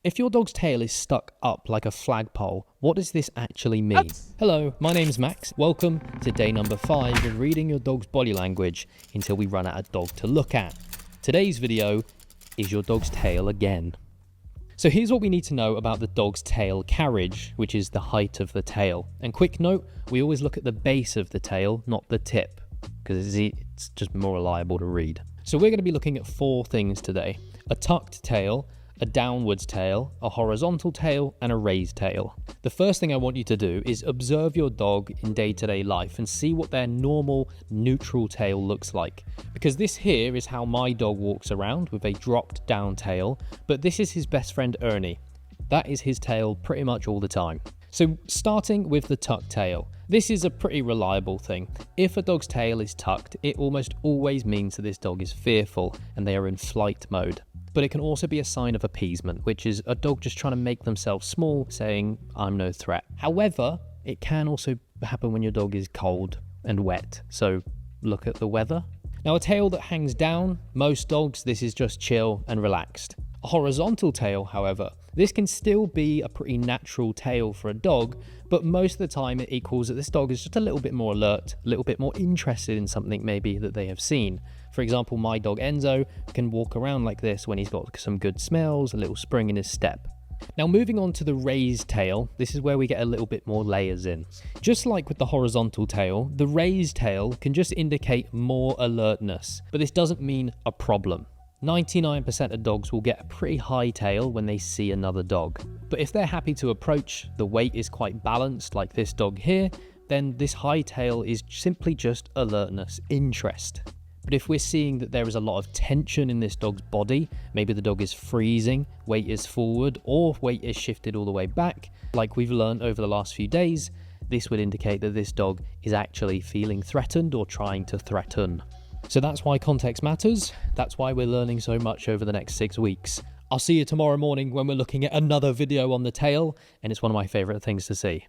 If your dog's tail is stuck up like a flagpole, what does this actually mean? Hello, my name's Max. Welcome to day number 5 of reading your dog's body language until we run out of dog to look at. Today's video is your dog's tail again. So here's what we need to know about the dog's tail carriage, which is the height of the tail. And quick note, we always look at the base of the tail, not the tip, because it's just more reliable to read. So we're going to be looking at 4 things today: a tucked tail, a downwards tail, a horizontal tail, and a raised tail. The first thing I want you to do is observe your dog in day-to-day life and see what their normal neutral tail looks like. Because this here is how my dog walks around, with a dropped down tail, but this is his best friend Ernie. That is his tail pretty much all the time. So starting with the tucked tail. This is a pretty reliable thing. If a dog's tail is tucked, it almost always means that this dog is fearful and they are in flight mode. But it can also be a sign of appeasement, which is a dog just trying to make themselves small, saying, I'm no threat. However, it can also happen when your dog is cold and wet, so look at the weather. Now, a tail that hangs down, most dogs, this is just chill and relaxed. A horizontal tail, however, this can still be a pretty natural tail for a dog, but most of the time it equals that this dog is just a little bit more alert, a little bit more interested in something maybe that they have seen. For example, my dog Enzo can walk around like this when he's got some good smells, a little spring in his step. Now, moving on to the raised tail, this is where we get a little bit more layers in. Just like with the horizontal tail, the raised tail can just indicate more alertness, but this doesn't mean a problem. 99% of dogs will get a pretty high tail when they see another dog. But if they're happy to approach, the weight is quite balanced like this dog here, then this high tail is simply just alertness, interest. But if we're seeing that there is a lot of tension in this dog's body, maybe the dog is freezing, weight is forward, or weight is shifted all the way back, like we've learned over the last few days, this would indicate that this dog is actually feeling threatened or trying to threaten. So that's why context matters. That's why we're learning so much over the next 6 weeks. I'll see you tomorrow morning when we're looking at another video on the tail, and it's one of my favorite things to see.